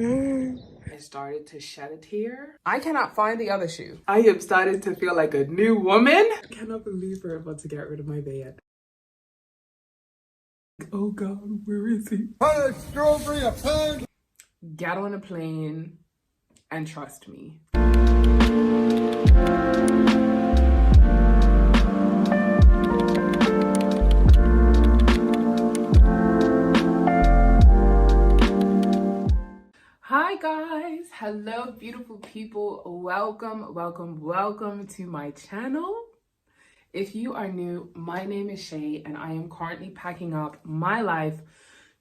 I started to shed a tear. I cannot find the other shoe. I am starting to feel like a new woman. I cannot believe we're about to get rid of my van. Oh God, where is he? Get on a plane and trust me. Hi guys, hello beautiful people. Welcome to my channel. If you are new, my name is Shay and I am currently packing up my life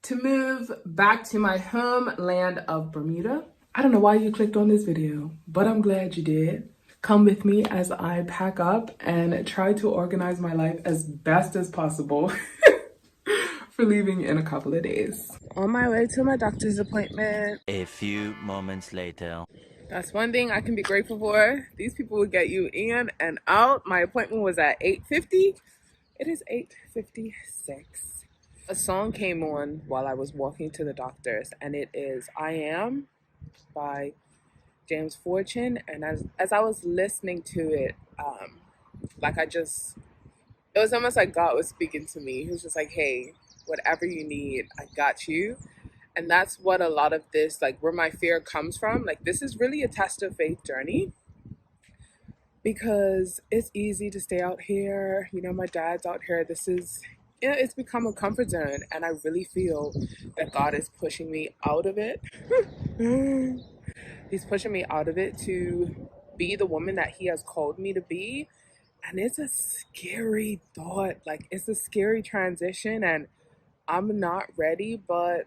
to move back to my homeland of Bermuda. I don't know why you clicked on this video, but I'm glad you did. Come with me as I pack up and try to organize my life as best as possible for leaving in a couple of days. On my way to my doctor's appointment. A few moments later. That's one thing I can be grateful for. These people will get you in and out. My appointment was at 8:50. It is 8:56. A song came on while I was walking to the doctor's, and it is I Am by James Fortune. And as I was listening to it, it was almost like God was speaking to me. He was just like, hey, whatever you need, I got you. And that's what a lot of this, like where my fear comes from. Like this is really a test of faith journey, because it's easy to stay out here. You know, my dad's out here. This is, you know, it's become a comfort zone. And I really feel that God is pushing me out of it. He's pushing me out of it to be the woman that he has called me to be. And it's a scary thought. Like it's a scary transition and I'm not ready, but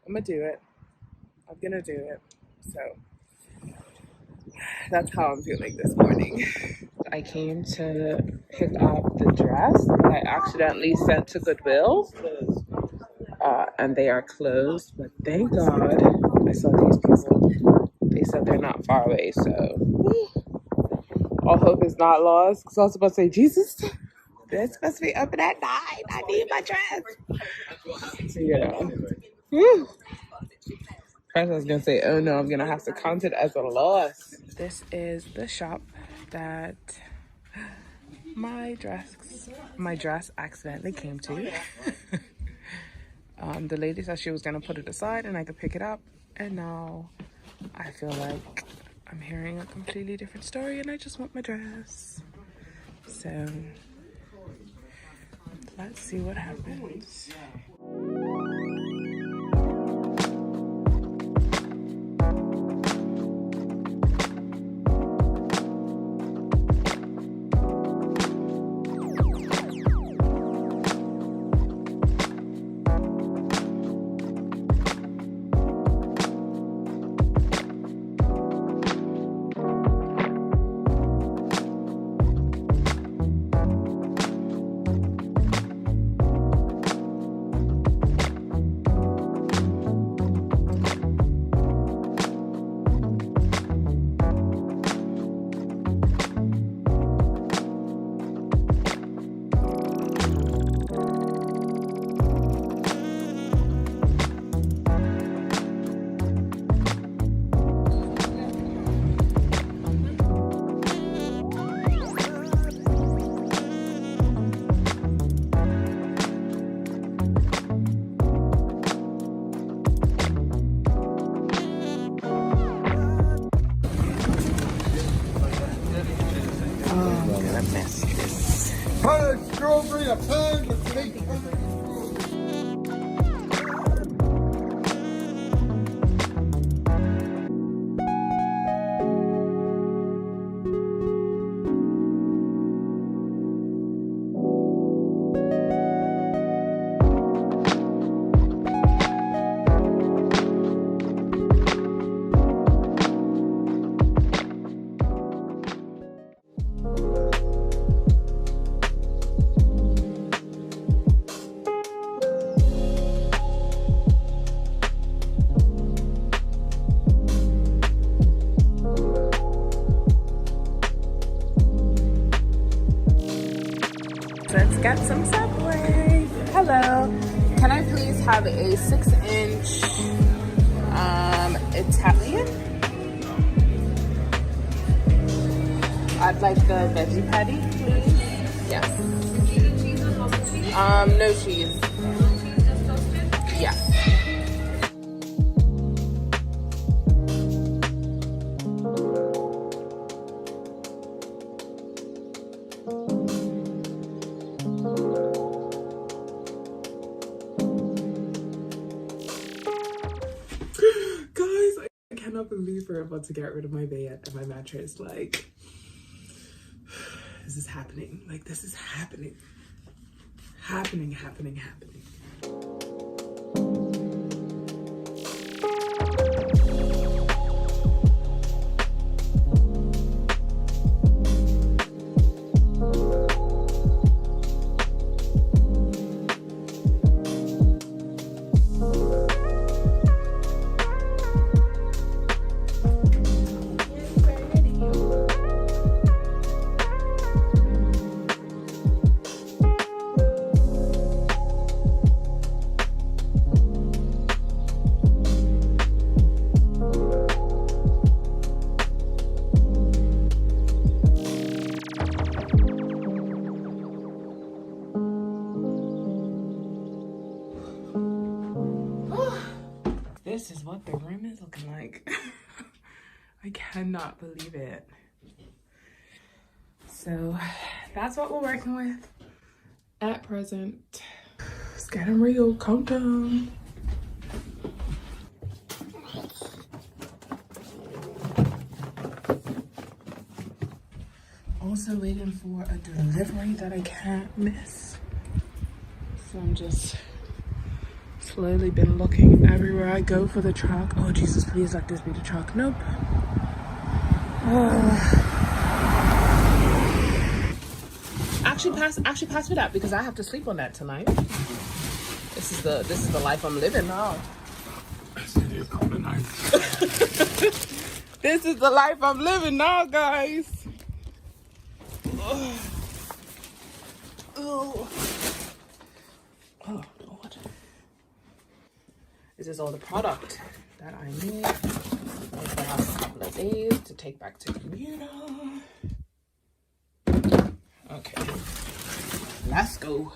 I'm gonna do it. I'm gonna do it. So that's how I'm feeling this morning. I came to pick up the dress that I accidentally sent to Goodwill. And they are closed, but thank God I saw these people. They said they're not far away, so all hope is not lost. Because I was about to say, Jesus, they're supposed to be open at 9. I need my dress. So, you know. First I was going to say, oh no, I'm going to have to count it as a loss. This is the shop that my dress accidentally came to. The lady said she was going to put it aside and I could pick it up. And now I feel like I'm hearing a completely different story and I just want my dress. So let's see what happens. Strawberry, a pound of cake. Let's get some Subway. Hello. Can I please have a 6-inch add like the veggie patty, please. Yes. No cheese. Yes. Guys, I cannot believe we're about to get rid of my bed and my mattress. Like, this is happening. Like, this is happening. Happening. This is what the room is looking like. I cannot believe it. So that's what we're working with at present. It's getting real. Calm down. Also waiting for a delivery that I can't miss. So I'm just slowly been looking everywhere I go for the truck. Oh Jesus, please let this be the truck. Nope. Actually pass me that because I have to sleep on that tonight. This is the life I'm living now. This is the life I'm living now, guys. Oh, Lord. This is all the product that I need for the last couple of days to take back to Bermuda. Okay, let's go.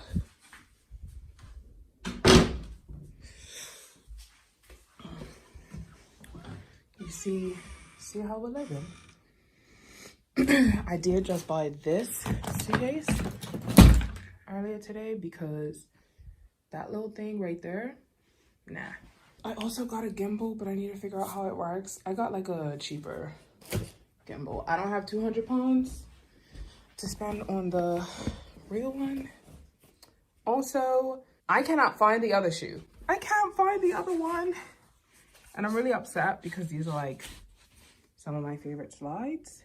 You see how we're living? I did just buy this suitcase earlier today because that little thing right there, nah. I also got a gimbal, but I need to figure out how it works. I got like a cheaper gimbal. I don't have 200 pounds to spend on the real one. Also, I cannot find the other shoe. I can't find the other one. And I'm really upset because these are like some of my favorite slides.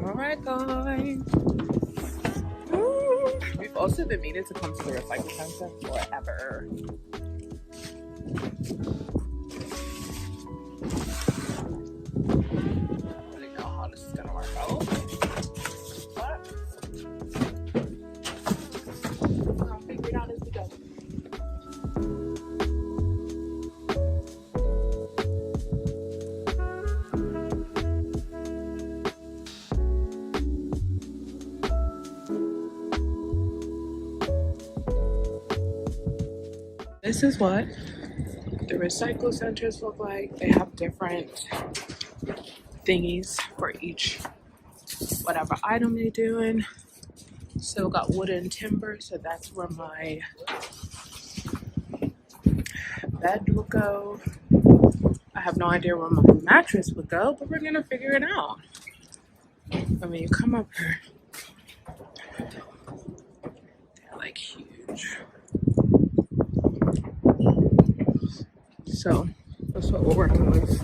Alright guys. We've also been meaning to come to the recycle center forever. This is what the recycle centers look like. They have different thingies for each whatever item they're doing. So got wood and timber, so that's where my bed will go. I have no idea where my mattress would go, but we're gonna figure it out. I mean, you come up here, they're like huge. So that's what we're working with.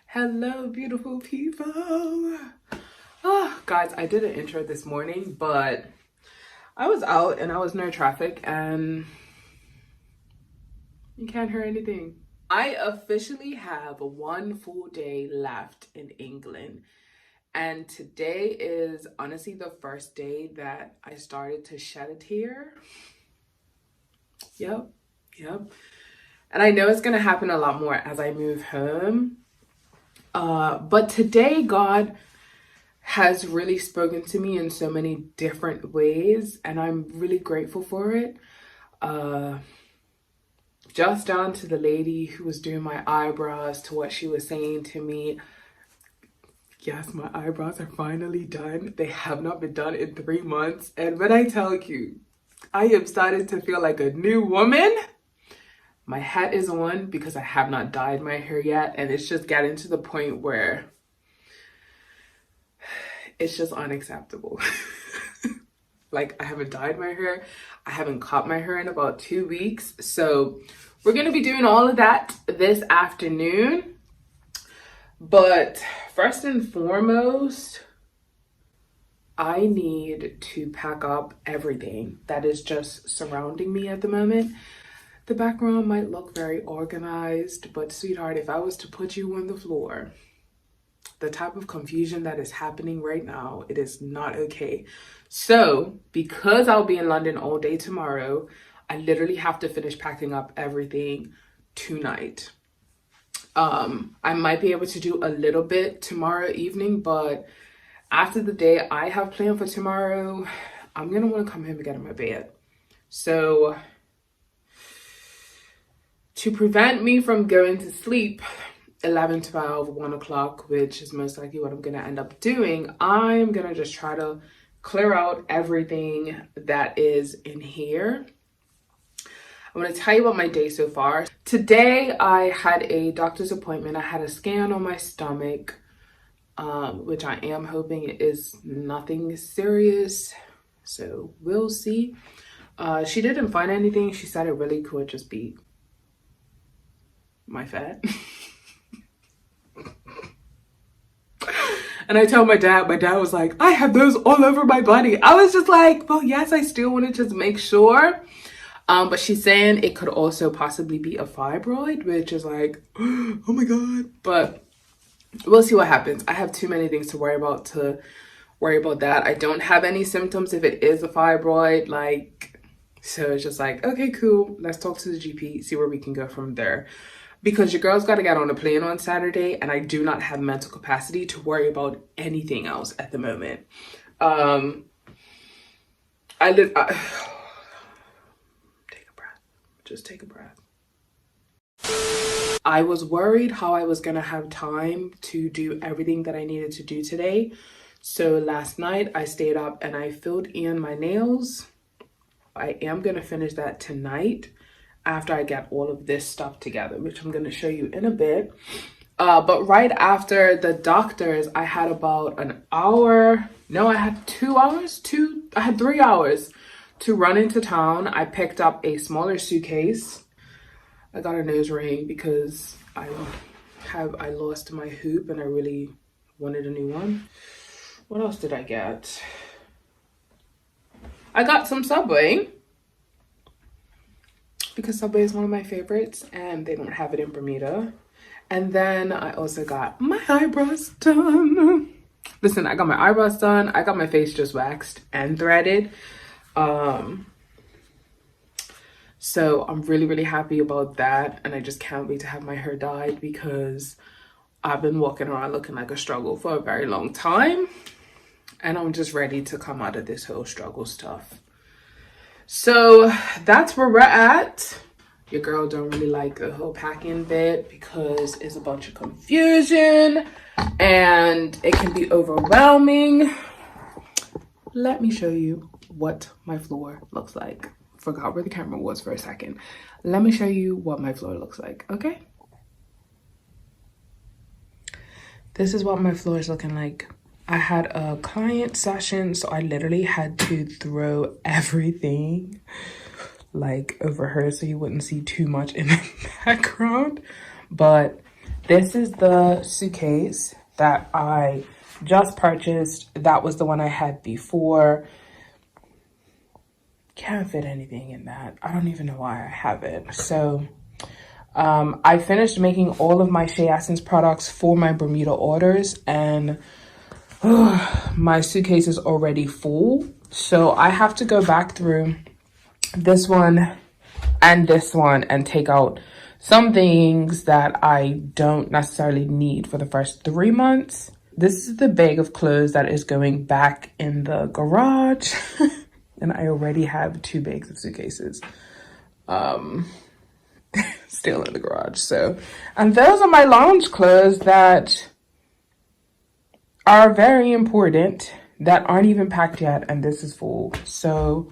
Hello, beautiful people. Oh, guys, I did an intro this morning, but I was out and I was near traffic and you can't hear anything. I officially have one full day left in England. And today is honestly the first day that I started to shed a tear. Yep. And I know it's going to happen a lot more as I move home. But today, God has really spoken to me in so many different ways, and I'm really grateful for it. Just down to the lady who was doing my eyebrows, to what she was saying to me. Yes, my eyebrows are finally done. They have not been done in 3 months. And when I tell you, I am starting to feel like a new woman. My hat is on because I have not dyed my hair yet. And it's just getting to the point where it's just unacceptable. Like, I haven't dyed my hair. I haven't cut my hair in about 2 weeks. So we're going to be doing all of that this afternoon. But first and foremost, I need to pack up everything that is just surrounding me at the moment. The background might look very organized, but sweetheart, if I was to put you on the floor, the type of confusion that is happening right now, it is not okay. So because I'll be in London all day tomorrow, I literally have to finish packing up everything tonight. I might be able to do a little bit tomorrow evening, but after the day I have planned for tomorrow, I'm gonna want to come home and get in my bed. So to prevent me from going to sleep 11, 12, 1 o'clock, which is most likely what I'm gonna end up doing, I'm gonna just try to clear out everything that is in here. I'm going to tell you about my day so far. Today, I had a doctor's appointment. I had a scan on my stomach, which I am hoping is nothing serious. So we'll see. She didn't find anything. She said it really could just be my fat. And I told my dad was like, I have those all over my body. I was just like, well, yes, I still want to just make sure. But she's saying it could also possibly be a fibroid, which is like, oh my God. But we'll see what happens. I have too many things to worry about that. I don't have any symptoms if it is a fibroid. So it's just like, okay, cool. Let's talk to the GP, see where we can go from there. Because your girl's got to get on a plane on Saturday, and I do not have mental capacity to worry about anything else at the moment. Just take a breath. I was worried how I was gonna have time to do everything that I needed to do today. So last night I stayed up and I filled in my nails. I am gonna finish that tonight after I get all of this stuff together, which I'm gonna show you in a bit. But right after the doctors, I had about an hour. No, I had 2 hours. I had 3 hours to run into town. I picked up a smaller suitcase. I got a nose ring because I lost my hoop and I really wanted a new one. What else did I get? I got some Subway because Subway is one of my favorites and they don't have it in Bermuda. And then I also got my eyebrows done. Listen, I got my eyebrows done. I got my face just waxed and threaded. So I'm really happy about that, and I just can't wait to have my hair dyed because I've been walking around looking like a struggle for a very long time, and I'm just ready to come out of this whole struggle stuff. So that's where we're at. Your girl don't really like the whole packing bit because it's a bunch of confusion and it can be overwhelming. Let me show you what my floor looks like. Forgot where the camera was for a second. Let me show you what my floor looks like, okay? This is what my floor is looking like. I had a client session, so I literally had to throw everything like over her so you wouldn't see too much in the background. But This is the suitcase that I just purchased. That was the one I had before. Can't fit anything in that. I don't even know why I have it. So I finished making all of my Shea Essence products for my Bermuda orders, and my suitcase is already full. So I have to go back through this one and this one and take out some things that I don't necessarily need for the first 3 months. This is the bag of clothes that is going back in the garage. And I already have 2 bags of suitcases still in the garage. So, and those are my lounge clothes that are very important, that aren't even packed yet, and this is full. So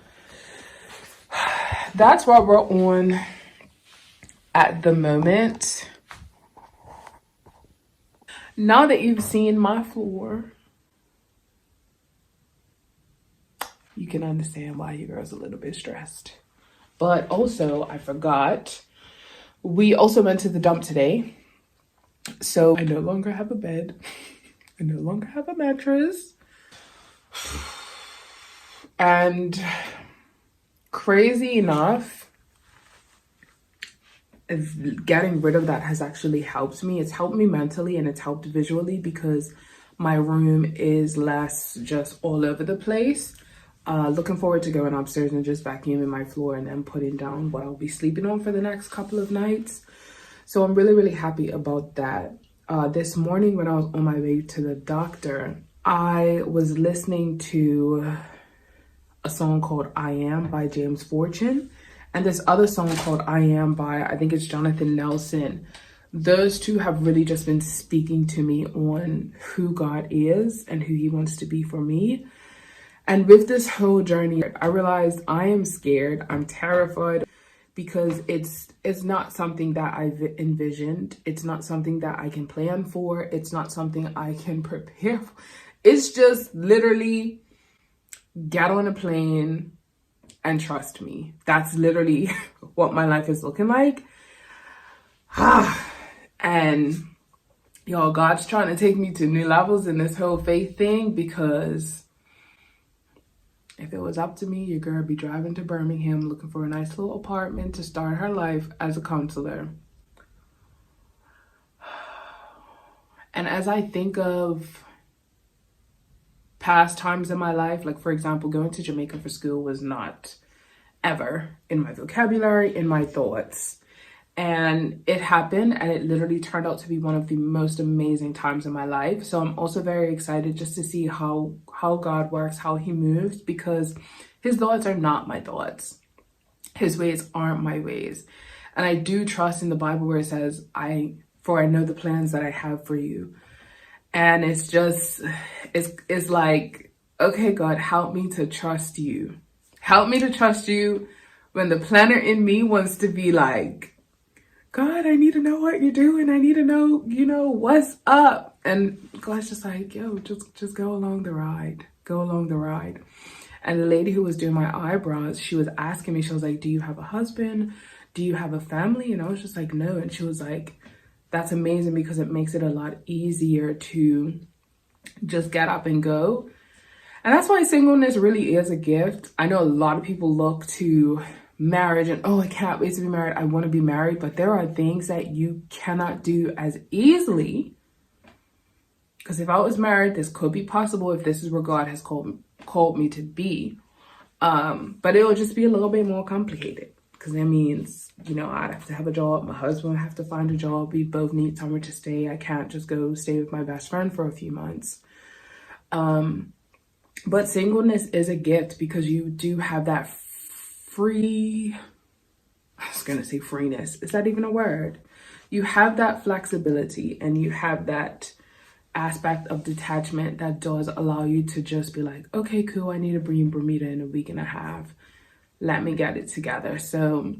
that's what we're on at the moment. Now that you've seen my floor, you can understand why your girl's a little bit stressed. But also, I forgot, we also went to the dump today. So I no longer have a bed. I no longer have a mattress. And crazy enough, getting rid of that has actually helped me. It's helped me mentally and it's helped visually because my room is less just all over the place. Looking forward to going upstairs and just vacuuming my floor and then putting down what I'll be sleeping on for the next couple of nights. So I'm really, really happy about that. This morning when I was on my way to the doctor, I was listening to a song called I Am by James Fortune, and this other song called I Am by, I think it's Jonathan Nelson. Those two have really just been speaking to me on who God is and who he wants to be for me. And with this whole journey, I realized I am scared, I'm terrified, because it's not something that I've envisioned. It's not something that I can plan for. It's not something I can prepare for. It's just literally get on a plane and trust me. That's literally what my life is looking like. And y'all, God's trying to take me to new levels in this whole faith thing, because if it was up to me, your girl would be driving to Birmingham looking for a nice little apartment to start her life as a counselor. And as I think of past times in my life, like for example, going to Jamaica for school was not ever in my vocabulary, in my thoughts. And it happened, and it literally turned out to be one of the most amazing times in my life. So I'm also very excited just to see how God works, how he moves, because his thoughts are not my thoughts. His ways aren't my ways. And I do trust in the Bible where it says, for I know the plans that I have for you. And it's just, it's like, okay, God, help me to trust you. Help me to trust you when the planner in me wants to be like, God, I need to know what you're doing. I need to know, what's up. And God's just like, yo, just go along the ride. Go along the ride. And the lady who was doing my eyebrows, she was asking me, she was like, do you have a husband? Do you have a family? And I was just like, no. And she was like, that's amazing, because it makes it a lot easier to just get up and go. And that's why singleness really is a gift. I know a lot of people look to marriage and, oh, I can't wait to be married. I want to be married. But there are things that you cannot do as easily. Because if I was married, this could be possible if this is where God has called me to be. But it will just be a little bit more complicated. Because that means, I'd have to have a job. My husband would have to find a job. We both need somewhere to stay. I can't just go stay with my best friend for a few months. But singleness is a gift, because you do have that I was going to say freeness. Is that even a word? You have that flexibility, and you have that aspect of detachment that does allow you to just be like, okay, cool. I need to be in Bermuda in a week and a half. Let me get it together. So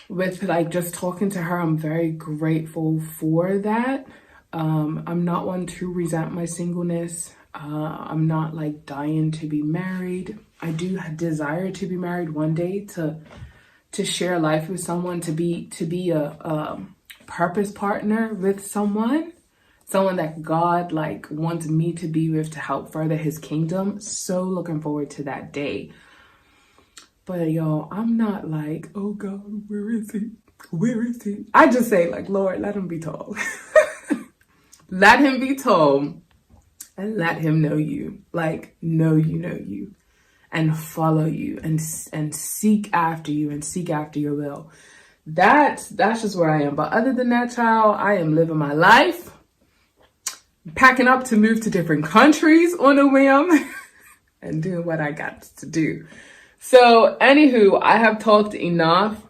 with just talking to her, I'm very grateful for that. I'm not one to resent my singleness. I'm not dying to be married. I do desire to be married one day, to share life with someone, to be a purpose partner with someone that God like wants me to be with to help further his kingdom. So looking forward to that day. But y'all, I'm not like, oh God, where is he? Where is he? I just say like, Lord, let him be told. Let him be told and let him know you. Like, know you and follow you and seek after you and seek after your will. That's just where I am. But other than that, child, I am living my life. Packing up to move to different countries on a whim and doing what I got to do. So, anywho, I have talked enough.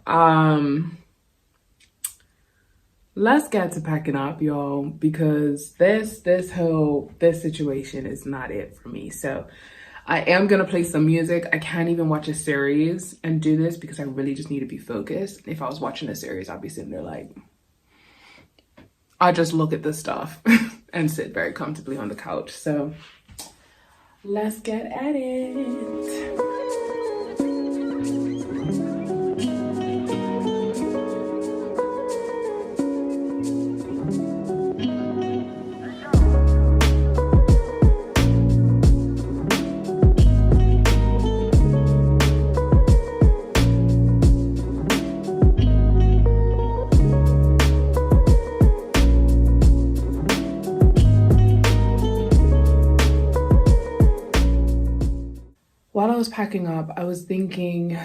Let's get to packing up, y'all, because this situation is not it for me. So, I am gonna play some music. I can't even watch a series and do this because I really just need to be focused. If I was watching a series, I'd be sitting there like, I just look at the stuff and sit very comfortably on the couch. So let's get at it. While I was packing up, I was thinking,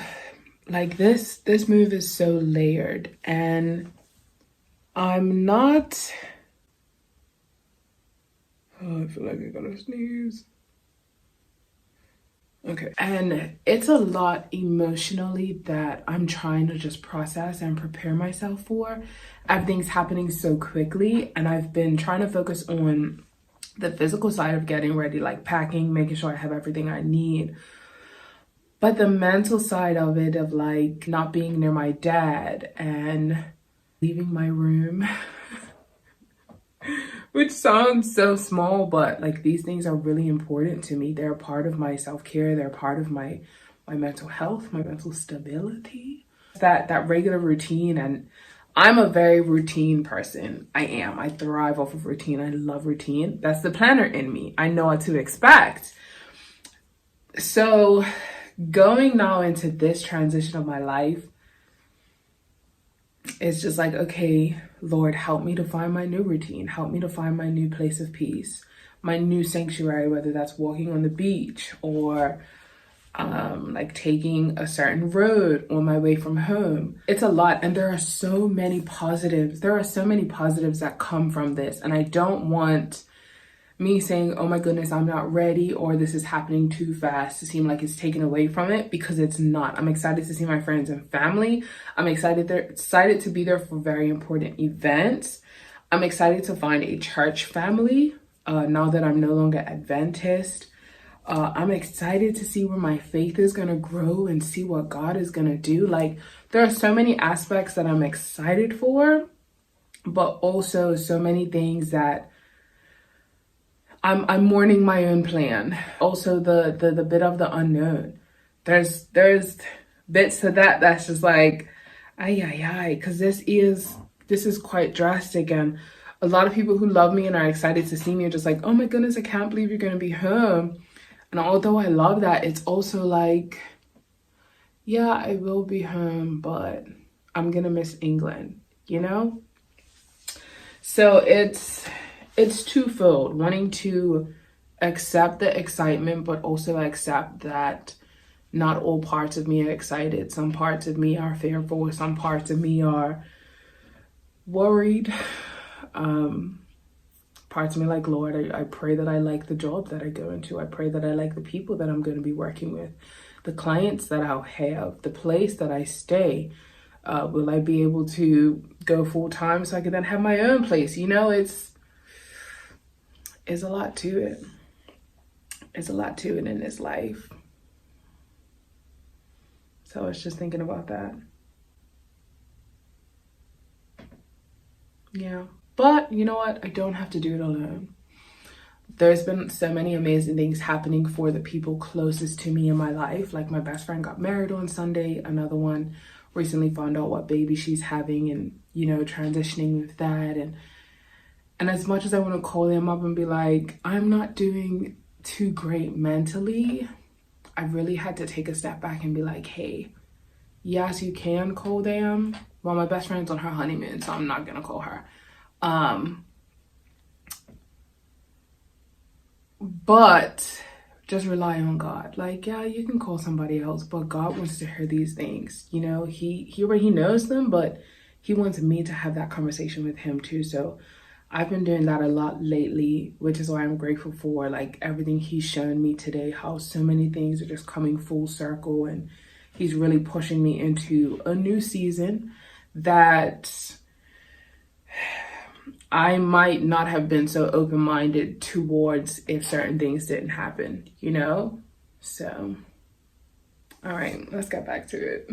like, this move is so layered, and I'm not... Oh, I feel like I gotta sneeze. Okay. And it's a lot emotionally that I'm trying to just process and prepare myself for. Everything's happening so quickly, and I've been trying to focus on the physical side of getting ready, like packing, making sure I have everything I need. But the mental side of it, of like not being near my dad and leaving my room, which sounds so small, but like these things are really important to me. They're a part of my self-care. They're a part of my mental health, my mental stability. That regular routine, and I'm a very routine person. I am. I thrive off of routine. I love routine. That's the planner in me. I know what to expect. So going now into this transition of my life, it's just like, okay, Lord, help me to find my new routine. Help me to find my new place of peace, my new sanctuary, whether that's walking on the beach or like taking a certain road on my way from home. It's a lot, and there are so many positives. There are so many positives that come from this, and I don't want me saying, oh my goodness, I'm not ready, or this is happening too fast to seem like it's taken away from it, because it's not. I'm excited to see my friends and family. I'm excited to be there for very important events. I'm excited to find a church family now that I'm no longer Adventist. I'm excited to see where my faith is going to grow and see what God is going to do. Like, there are so many aspects that I'm excited for, but also so many things that I'm mourning my own plan. Also the bit of the unknown. There's bits to that that's just like, because this is quite drastic, and a lot of people who love me and are excited to see me are just like, oh my goodness, I can't believe you're gonna be home. And although I love that, it's also like, yeah, I will be home, but I'm gonna miss England, you know? So it's twofold, wanting to accept the excitement, but also accept that not all parts of me are excited. Some parts of me are fearful. Some parts of me are worried. Parts of me like, Lord, I pray that I like the job that I go into. I pray that I like the people that I'm going to be working with, the clients that I'll have, the place that I stay. Will I be able to go full time so I can then have my own place? You know, it's a lot to it. It's a lot to it in this life. So I was just thinking about that. Yeah. But you know what? I don't have to do it alone. There's been so many amazing things happening for the people closest to me in my life. Like, my best friend got married on Sunday. Another one recently found out what baby she's having and, you know, transitioning with that. And as much as I want to call them up and be like, I'm not doing too great mentally, I really had to take a step back and be like, hey, yes, you can call them. Well, my best friend's on her honeymoon, so I'm not gonna call her. But just rely on God. Like, yeah, you can call somebody else, but God wants to hear these things. You know, he already knows them, but he wants me to have that conversation with him too. So I've been doing that a lot lately, which is why I'm grateful for like everything he's shown me today, how so many things are just coming full circle, and he's really pushing me into a new season that I might not have been so open-minded towards if certain things didn't happen, you know? So, all right, let's get back to it.